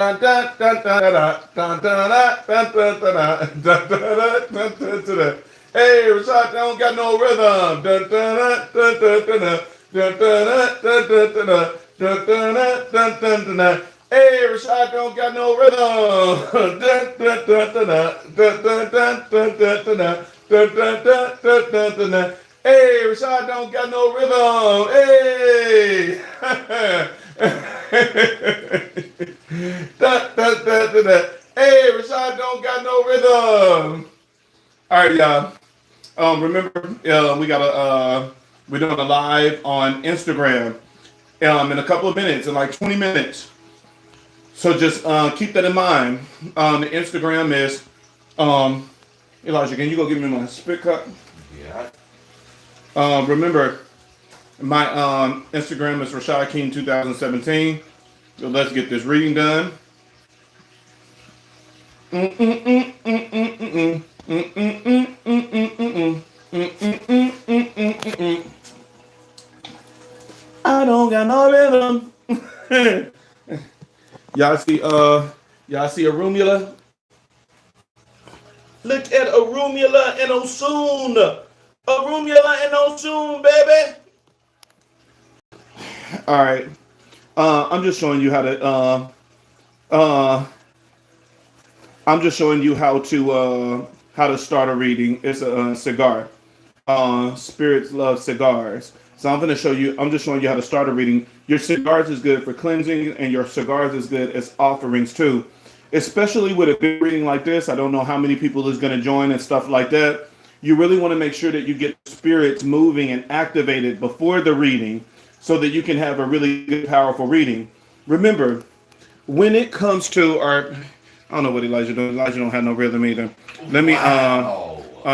Hey, Rashad don't got no rhythm. Hey, Rashad don't got no rhythm. Hey, Rashad don't got no rhythm. Hey. Hey, Rashad don't got no rhythm. All right, y'all. Remember, we're doing a live on Instagram in a couple of minutes, in like 20 minutes. So just keep that in mind. The Instagram is Elijah. Can you go give me my spit cup? Yeah. Remember, my Instagram is Rashad King 2017. So let's get this reading done. I don't got no rhythm. Y'all see Arumula? Look at Arumula and Osun. Arumula and Osun, baby. All right. I'm just showing you how to I'm just showing you how to start a reading. It's a cigar. Spirits love cigars. So I'm going to show you. I'm just showing you how to start a reading. Your cigars is good for cleansing, and your cigars is good as offerings too. Especially with a good reading like this, I don't know how many people is going to join and stuff like that. You really want to make sure that you get spirits moving and activated before the reading, so that you can have a really good, powerful reading. Remember, when it comes to our, I don't know what Elijah does. Elijah don't have no rhythm either. Let me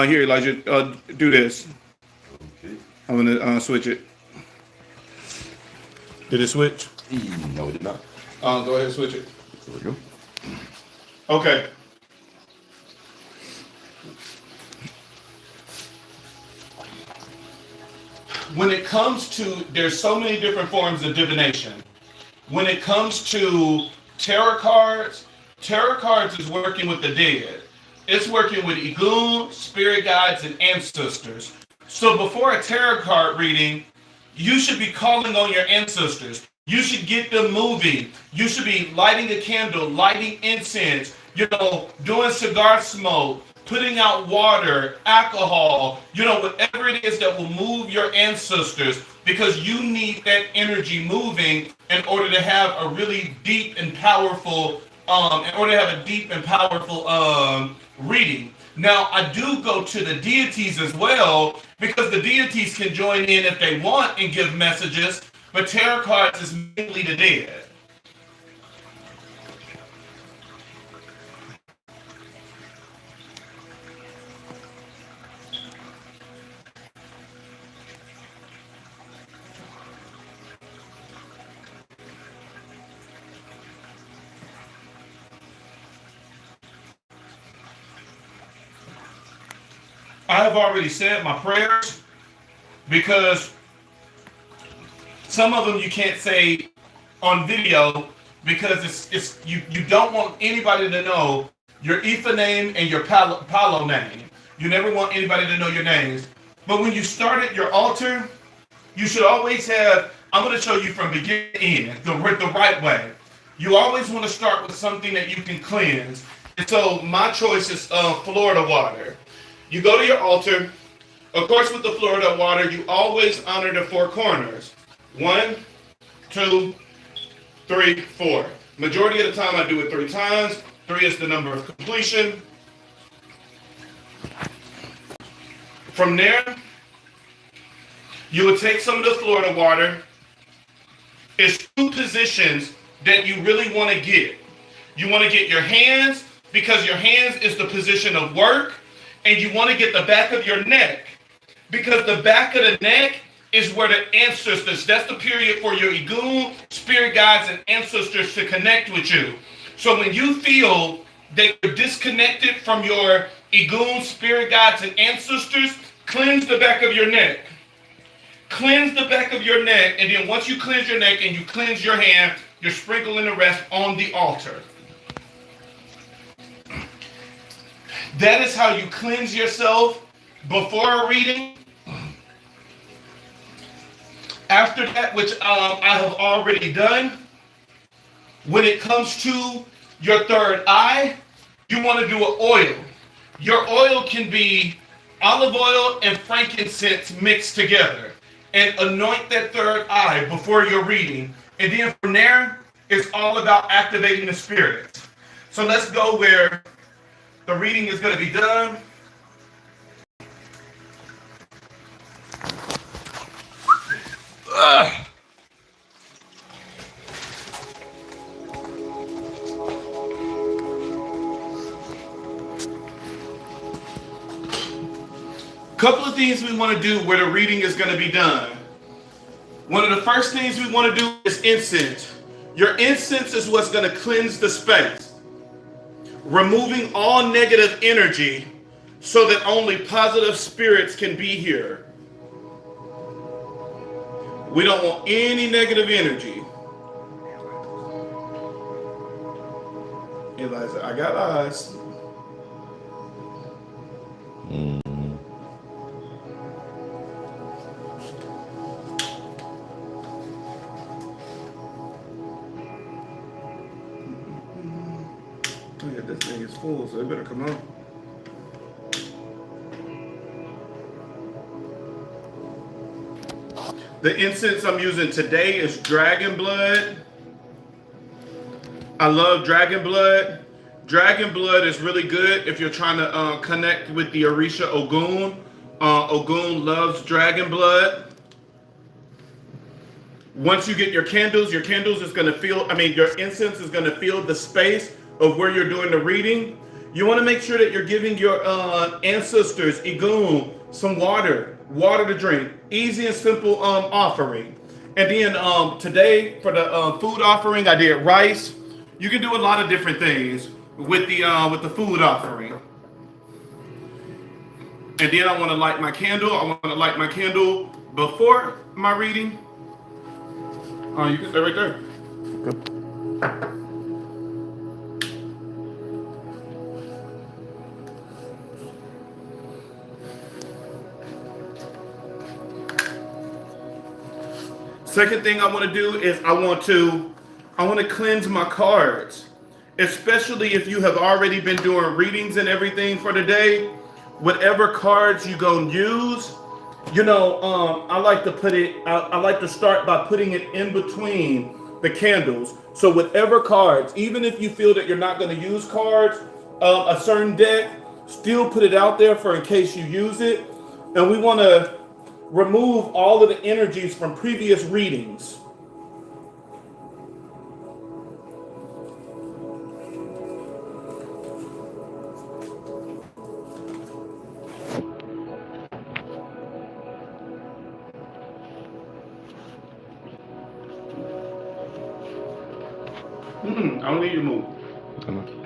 here, Elijah, do this. Okay. I'm gonna switch it. Did it switch? No, it did not. Go ahead and switch it. There we go. Okay. When it comes to, there's so many different forms of divination. When it comes to tarot cards is working with the dead. It's working with Igun, spirit guides, and ancestors. So before a tarot card reading, you should be calling on your ancestors. You should get them moving. You should be lighting a candle, lighting incense, doing cigar smoke, putting out water, alcohol, whatever it is that will move your ancestors, because you need that energy moving in order to have a really deep and powerful reading. Now, I do go to the deities as well, because the deities can join in if they want and give messages, but tarot cards is mainly the dead. I have already said my prayers, because some of them you can't say on video, because you don't want anybody to know your Ifa name and your Palo name. You never want anybody to know your names. But when you start at your altar, you should always have, I'm going to show you from beginning to end, the right way. You always want to start with something that you can cleanse. And so my choice is Florida water. You go to your altar. Of course, with the Florida water, you always honor the four corners. 1, 2, 3, 4. Majority of the time, I do it 3 times. 3 is the number of completion. From there, you would take some of the Florida water. It's 2 positions that you really want to get. You want to get your hands, because your hands is the position of work. And you want to get the back of your neck, because the back of the neck is where the ancestors, that's the period for your Igun, spirit guides, and ancestors to connect with you. So when you feel that you're disconnected from your Igun, spirit guides, and ancestors, cleanse the back of your neck. Cleanse the back of your neck, and then once you cleanse your neck and you cleanse your hand, you're sprinkling the rest on the altar. That is how you cleanse yourself before a reading. After that, which I have already done, when it comes to your third eye, you want to do an oil. Your oil can be olive oil and frankincense mixed together, and anoint that third eye before your reading. And then from there, it's all about activating the spirit. So let's go where the reading is going to be done. Couple of things we want to do where the reading is going to be done. One of the first things we want to do is incense. Your incense is what's going to cleanse the space, removing all negative energy so that only positive spirits can be here. We don't want any negative energy. Eliza, I got eyes. Oh yeah, this thing is full, so it better come on. The incense I'm using today is dragon blood. I love dragon blood. Dragon blood is really good if you're trying to connect with the Orisha Ogun. Ogun loves dragon blood. Once you get your candles is going to feel, your incense is going to fill the space of where you're doing the reading. You want to make sure that you're giving your ancestors, Igun, some water to drink. Easy and simple offering. And then today for the food offering, I did rice. You can do a lot of different things with the food offering. And then I want to light my candle. I want to light my candle before my reading. You can stay right there. Good. Second thing I want to do is I want to cleanse my cards, especially if you have already been doing readings and everything for the day. Whatever cards you gonna use, I like to put it. I like to start by putting it in between the candles. So whatever cards, even if you feel that you're not going to use cards, a certain deck, still put it out there for in case you use it. And we want to remove all of the energies from previous readings. I don't need you to move. Come on.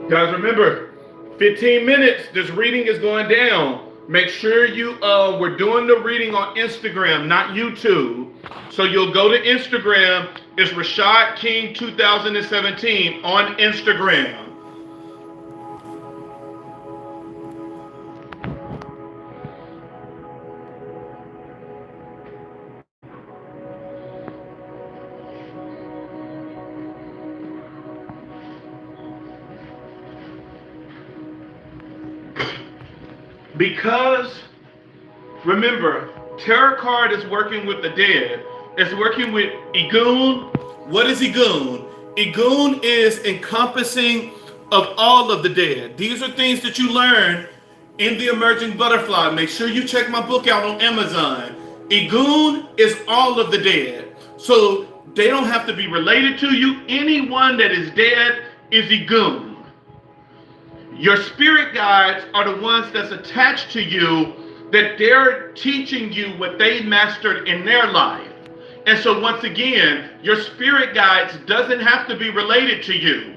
Guys, remember, 15 minutes, this reading is going down. Make sure we're doing the reading on Instagram, not YouTube. So you'll go to Instagram. It's Rashad King 2017 on Instagram. Because, remember, tarot card is working with the dead. It's working with Igun. What is Igun? Igun is encompassing of all of the dead. These are things that you learn in the Emerging Butterfly. Make sure you check my book out on Amazon. Igun is all of the dead. So they don't have to be related to you. Anyone that is dead is Igun. Your spirit guides are the ones that's attached to you, that they're teaching you what they mastered in their life. And so once again, your spirit guides doesn't have to be related to you,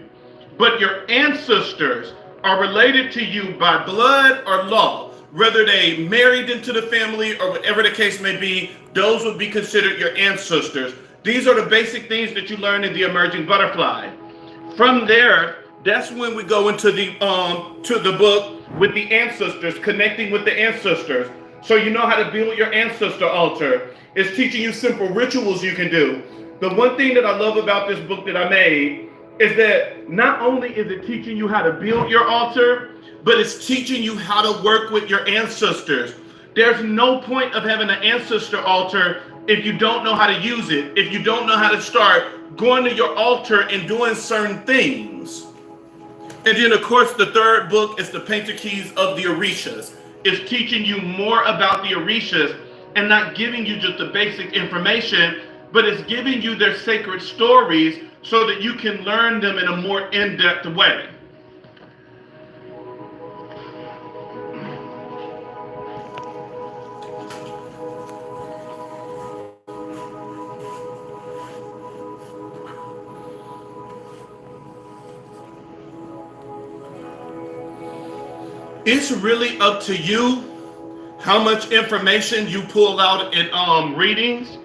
but your ancestors are related to you by blood or law. Whether they married into the family or whatever the case may be, those would be considered your ancestors. These are the basic things that you learn in the emerging butterfly. From there, that's when we go into the to the book with the ancestors, connecting with the ancestors. So you know how to build your ancestor altar. It's teaching you simple rituals you can do. The one thing that I love about this book that I made is that not only is it teaching you how to build your altar, but it's teaching you how to work with your ancestors. There's no point of having an ancestor altar if you don't know how to use it, if you don't know how to start going to your altar and doing certain things. And then, of course, the third book is the Painter Keys of the Orishas. It's teaching you more about the Orishas and not giving you just the basic information, but it's giving you their sacred stories so that you can learn them in a more in-depth way. It's really up to you how much information you pull out in readings.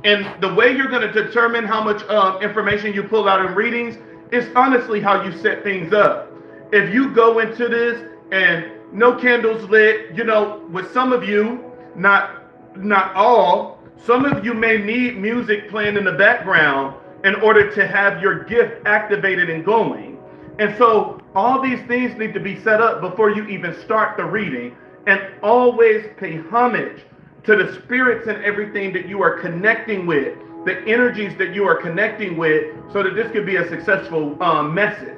And the way you're going to determine how much information you pull out in readings is honestly how you set things up. If you go into this and no candles lit, you know, with some of you, not all, some of you may need music playing in the background in order to have your gift activated and going. And so all these things need to be set up before you even start the reading. And always pay homage to the spirits and everything that you are connecting with, the energies that you are connecting with, so that this could be a successful message.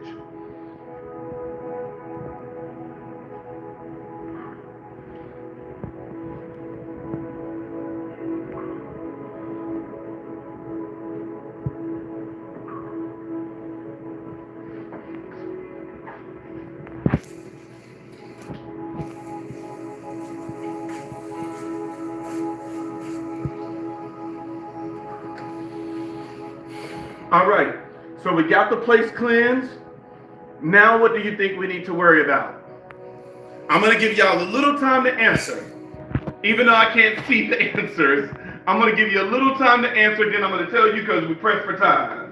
All right, so we got the place cleansed. Now what do you think we need to worry about? I'm going to give y'all a little time to answer. Even though I can't see the answers, I'm going to give you a little time to answer, then I'm going to tell you because we press for time.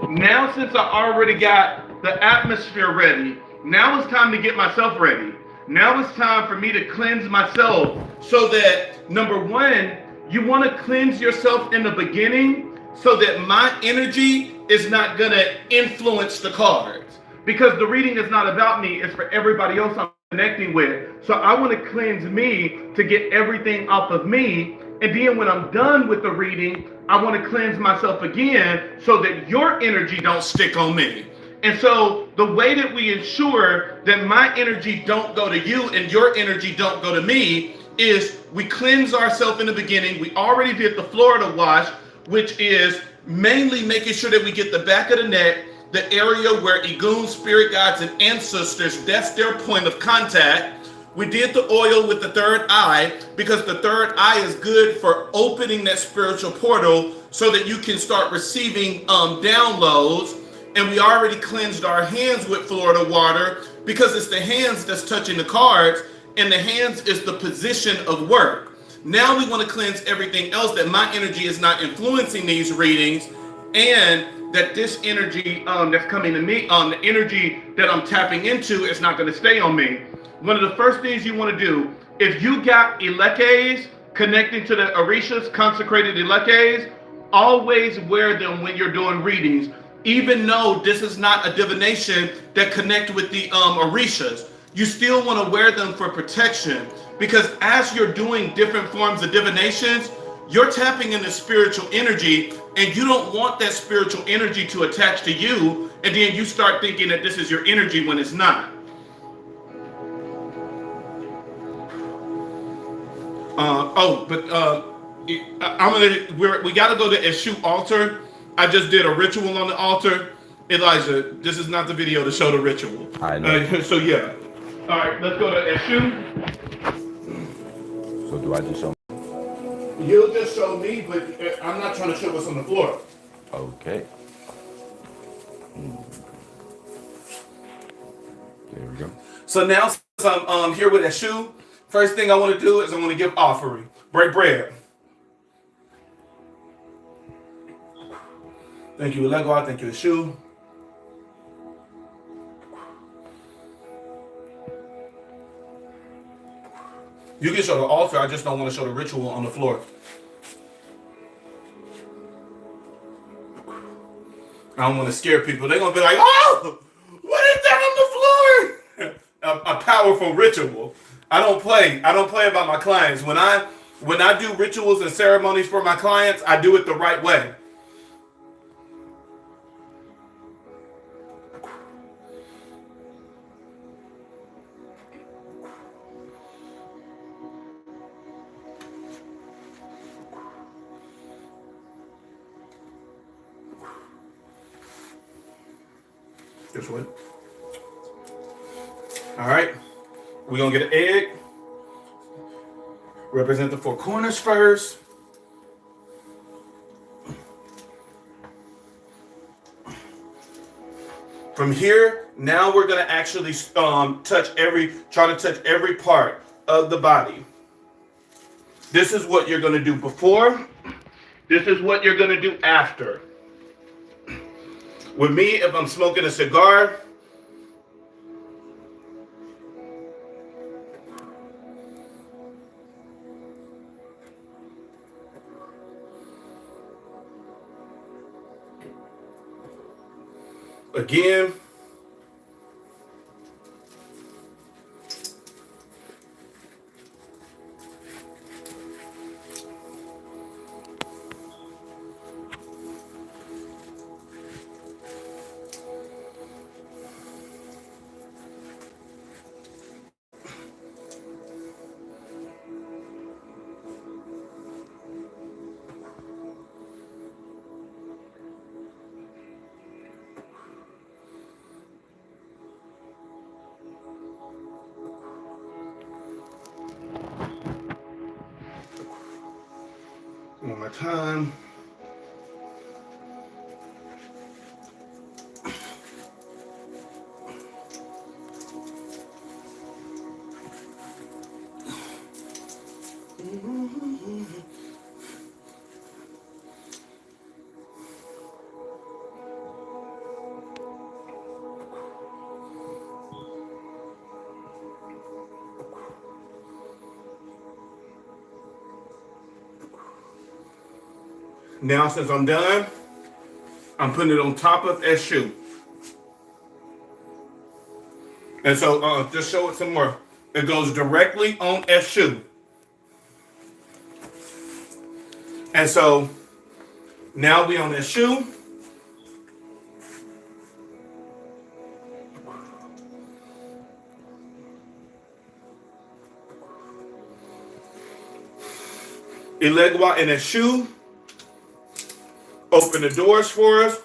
Now since I already got the atmosphere ready, now it's time to get myself ready. Now it's time for me to cleanse myself so that, number one, you want to cleanse yourself in the beginning so that my energy is not going to influence the cards. Because the reading is not about me, it's for everybody else I'm connecting with. So I want to cleanse me to get everything off of me. And then when I'm done with the reading, I want to cleanse myself again so that your energy don't stick on me. And so the way that we ensure that my energy don't go to you and your energy don't go to me is we cleanse ourselves in the beginning. We already did the Florida wash, which is mainly making sure that we get the back of the neck, the area where Egun, spirit guides, and ancestors, that's their point of contact. We did the oil with the third eye because the third eye is good for opening that spiritual portal so that you can start receiving downloads. And we already cleansed our hands with Florida water because it's the hands that's touching the cards, and the hands is the position of work. Now we want to cleanse everything else that my energy is not influencing these readings, and that this energy that's coming to me, the energy that I'm tapping into is not going to stay on me. One of the first things you want to do, if you got elekes connecting to the Orishas, consecrated elekes, always wear them when you're doing readings. Even though this is not a divination that connect with the Orishas, you still want to wear them for protection, because as you're doing different forms of divinations, you're tapping into spiritual energy, and you don't want that spiritual energy to attach to you, and then you start thinking that this is your energy when it's not. We got to go to Eshu altar. I just did a ritual on the altar. Elijah, this is not the video to show the ritual. I know. So yeah. All right, let's go to Eshu. So do I just show? You'll just show me, but I'm not trying to show what's on the floor. Okay. There we go. So now, since I'm here with Eshu, first thing I want to do is I want to give offering. Break bread. Thank you, Legwa. Thank you, Eshu. You can show the altar. I just don't want to show the ritual on the floor. I don't want to scare people. They're going to be like, oh, what is that on the floor? a powerful ritual. I don't play about my clients. When I do rituals and ceremonies for my clients, I do it the right way. This way. All right. We're going to get an egg. Represent the four corners first. From here, now we're going to actually try to touch every part of the body. This is what you're going to do before. This is what you're going to do after. With me, if I'm smoking a cigar, again, one more time. Now, since I'm done, I'm putting it on top of Eshu. And so, just show it some more. It goes directly on Eshu. And so, now we on Eshu. Ilegwa and Eshu. Open the doors for us.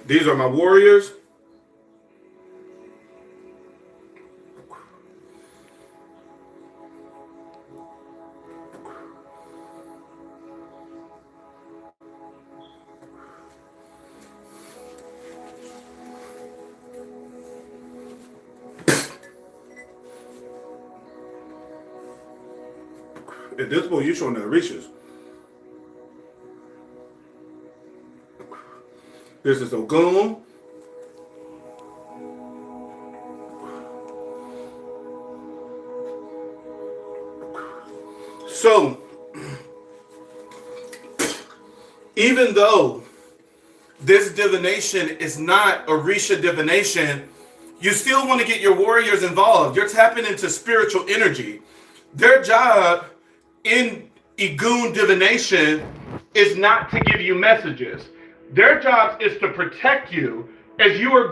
These are my warriors. At this point, you're showing the reaches. This is Ogun. So, even though this divination is not Orisha divination, you still want to get your warriors involved. You're tapping into spiritual energy. Their job in Igun divination is not to give you messages. Their job is to protect you as you are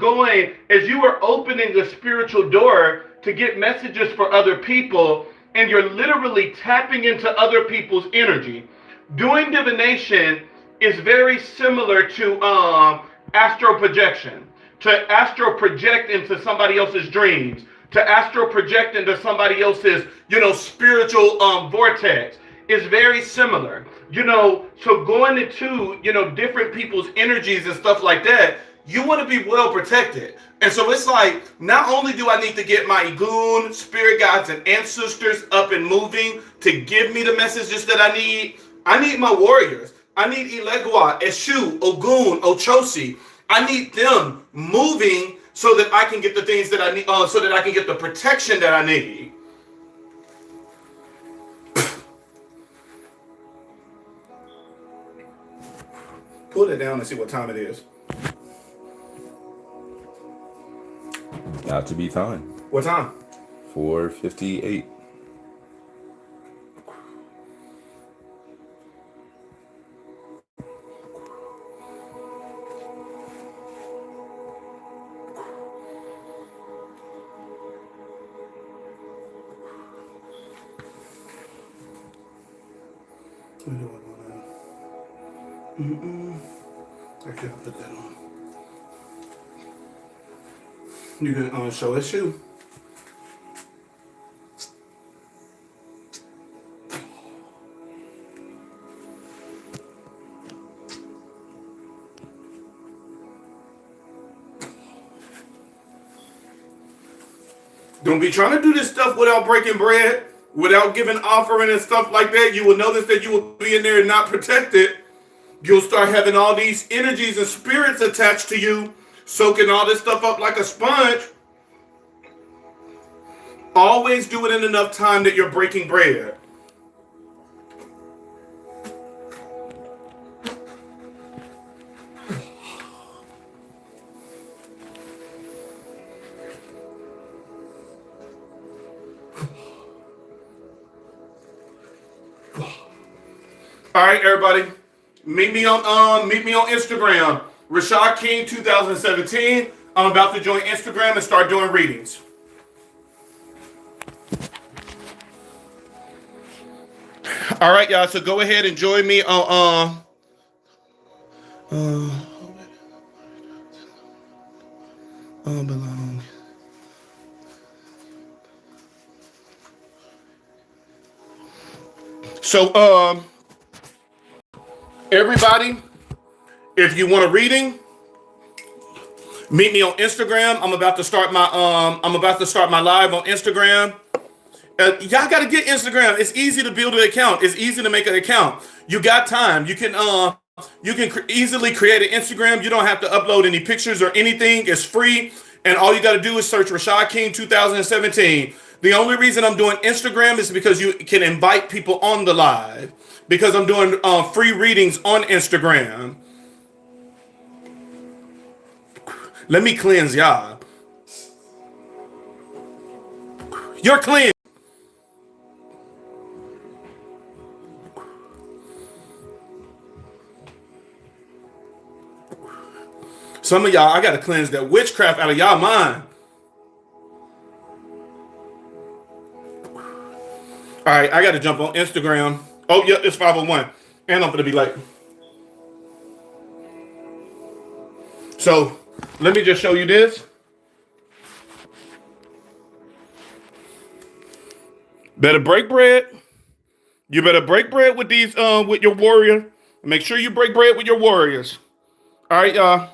opening the spiritual door to get messages for other people, and you're literally tapping into other people's energy. Doing divination is very similar to astral projection, to astral project into somebody else's dreams, to astral project into somebody else's, spiritual vortex is very similar. So going into, different people's energies and stuff like that, you want to be well protected. And so it's like, not only do I need to get my goon, spirit guides, and ancestors up and moving to give me the messages that I need my warriors. I need Elegua, Eshu, Ogun, Ochosi. I need them moving so that I can get the things that I need, so that I can get the protection that I need. Pull it down and see what time it is. Not to be time. What time? 4:58. I can't put that on. You can show Eshu. Don't be trying to do this stuff without breaking bread, without giving offering and stuff like that. You will notice that you will be in there and not protected. You'll start having all these energies and spirits attached to you, soaking all this stuff up like a sponge. Always do it in enough time that you're breaking bread. All right, everybody. Meet me on Instagram, Rashad King 2017. I'm about to join Instagram and start doing readings. All right, y'all. So go ahead and join me on belong. So everybody, if you want a reading, meet me on Instagram. I'm about to start my live on Instagram. Y'all got to get Instagram. It's easy to build an account. It's easy to make an account. You got time. You can easily create an Instagram. You don't have to upload any pictures or anything. It's free, and all you got to do is search Rashad King 2017. The only reason I'm doing Instagram is because you can invite people on the live, because I'm doing free readings on Instagram. Let me cleanse y'all. You're cleansed. Some of y'all, I got to cleanse that witchcraft out of y'all mind. All right, I got to jump on Instagram. Oh, yeah, it's 5:01. And I'm going to be late. So, let me just show you this. Better break bread. You better break bread with these, with your warrior. Make sure you break bread with your warriors. All right, y'all.